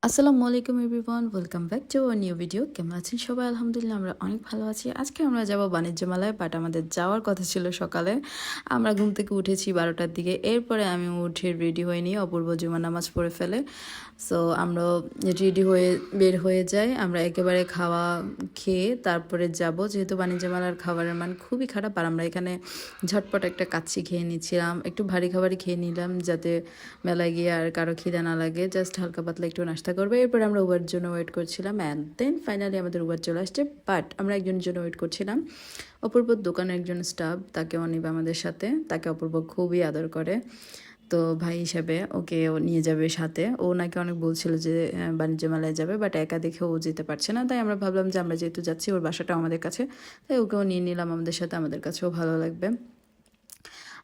আসসালামু আলাইকুম everyone, welcome back to our new video. কেমন আছেন সবাই? আলহামদুলিল্লাহ আমরা অনেক ভালো আছি। আজকে আমরা যাব বাণিজ্য মেলায়, বাট আমাদের যাওয়ার কথা ছিল সকালে। আমরা ঘুম থেকে উঠেছি 12টার দিকে। এরপরে আমি উঠে রেডি হয়ে নিয়ে অপূর্ব জুমা নামাজ পড়ে ফেলে। সো আমরা রেডি হয়ে বের হয়ে যাই। আমরা একেবারে খাওয়া খেয়ে তারপরে যাব, যেহেতু বাণিজ্য মেলার খাবারের মান খুবই খারাপ। আর আমরা এখানে ঝটপট একটা কাচ্চি খেয়ে নিচ্ছিলাম, একটু ভারী খাবারই খেয়ে নিলাম যাতে মেলায় গিয়ে আর কারো খিদা না লাগে। জাস্ট হালকা পাতলা একটু নাস্তা করবে। এরপর আমরা উবার জন্য ওয়েট করছিলাম, অ্যান্ড দেন ফাইনালি আমাদের উবার চলে আসছে। বাট আমরা একজনের জন্য ওয়েট করছিলাম, অপূর্বর দোকানের একজন স্টাফ, তাকেও নিবে আমাদের সাথে। তাকে অপূর্ব খুবই আদর করে, তো ভাই হিসাবে ওকে ও নিয়ে যাবে সাথে। ও নাকি অনেক বলছিল যে বাণিজ্য মেলায় যাবে, বাট একা দেখে ও যেতে পারছে না। তাই আমরা ভাবলাম যে আমরা যেহেতু যাচ্ছি, ওর বাসাটাও আমাদের কাছে, তাই ওকেও নিয়ে নিলাম আমাদের সাথে, আমাদের কাছেও ভালো লাগবে।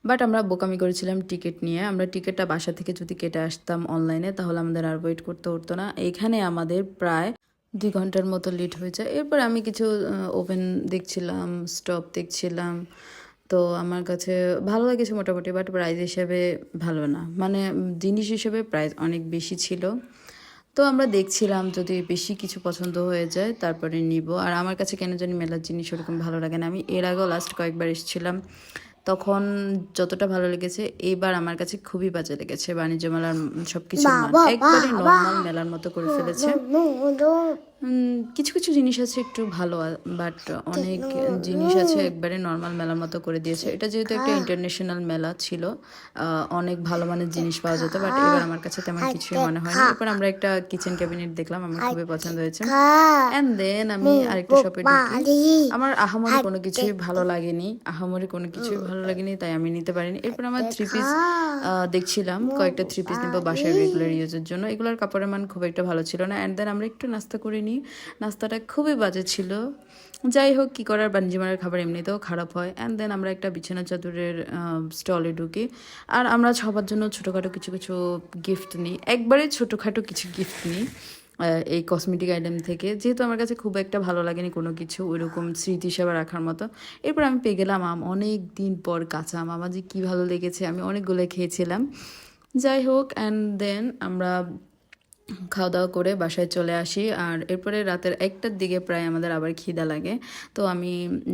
বাট আমরা বোকামি করেছিলাম টিকিট নিয়ে। আমরা টিকিটটা বাসা থেকে যদি কেটে আসতাম অনলাইনে, তাহলে আমাদের আর ওয়েট করতে হতো না। এইখানে আমাদের প্রায় 2 ঘন্টার মতো লেট হয়ে যায়। এরপর আমি কিছু ওভেন দেখছিলাম, স্টোভ দেখছিলাম। তো আমার কাছে ভালো লেগেছে মোটামুটি, বাট প্রাইস হিসেবে ভালো না, মানে জিনিস হিসেবে প্রাইস অনেক বেশি ছিল। তো আমরা দেখছিলাম যদি বেশি কিছু পছন্দ হয়ে যায় তারপরে নিব। আর আমার কাছে কেন জানি মেলার জিনিস ওরকম ভালো লাগে না। আমি এর আগেও লাস্ট কয়েকবার এসেছিলাম, তখন যতটা ভালো লেগেছে, এইবার আমার কাছে খুবই বাজে লেগেছে। বাণিজ্য মেলার সবকিছু মান একবারে নর্মাল মেলার মতো করে ফেলেছে। কিছু কিছু জিনিস আছে একটু ভালো, বাট অনেক জিনিস আছে একবারে নর্মাল মেলার মতো করে দিয়েছে। এটা যেহেতু একটা ইন্টারন্যাশনাল মেলা ছিল, অনেক ভালো মানের জিনিস পাওয়া যেত, বাট এবার আমার কাছে তেমন কিছুই মনে হয়নি। এরপর আমরা একটা কিচেন ক্যাবিনেট দেখলাম, আমার খুবই পছন্দ হয়েছে। অ্যান্ড দেন আমি আরেকটা শপে ঢুকি। আমার আহামরি কোনো কিছুই ভালো লাগেনি, তাই আমি নিতে পারিনি। এরপর আমার 3 পিস দেখছিলাম, কয়েকটা 3 পিস নিব বাসায় রেগুলার ইউজের জন্য। এগুলোর কাপড়ের মান খুব একটা ভালো ছিল না। অ্যান্ড দেন আমরা একটু নাস্তা করে নিই, নাস্তাটা খুবই বাজে ছিল। যাই হোক, কী করার, বাণিজ্য মেলার খাবার এমনিতেও খারাপ হয়। অ্যান্ড দেন আমরা একটা বিছানা চাদরের স্টলে ঢুকি। আর আমরা সবার জন্য ছোটোখাটো কিছু কিছু গিফট নিই, একবারে ছোটোখাটো কিছু গিফট নিই এই কসমেটিক আইটেম থেকে, যেহেতু আমার কাছে খুব একটা ভালো লাগেনি কোনো কিছু ওইরকম স্মৃতি হিসাবে রাখার মতো। এরপর আমি পেয়ে গেলাম আম, অনেক দিন পর কাঁচা আম। আমার যে কী ভালো লেগেছে, আমি অনেকগুলো খেয়েছিলাম। যাই হোক, অ্যান্ড দেন আমরা খাওয়া দাওয়া করে বাসায় চলে আসি। আর এরপরে রাতের 1টার দিকে প্রায় আমাদের আবার খিদা লাগে, তো আমি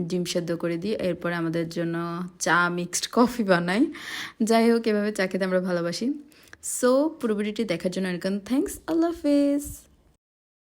ডিম সেদ্ধ করে দিই। এরপরে আমাদের জন্য চা মিক্সড কফি বানাই। যাই হোক, এভাবে চা খেতে আমরা ভালোবাসি। সো পুরো ভিডিওটি দেখার জন্য অনেক থ্যাঙ্কস। আল্লাহ হাফেজ।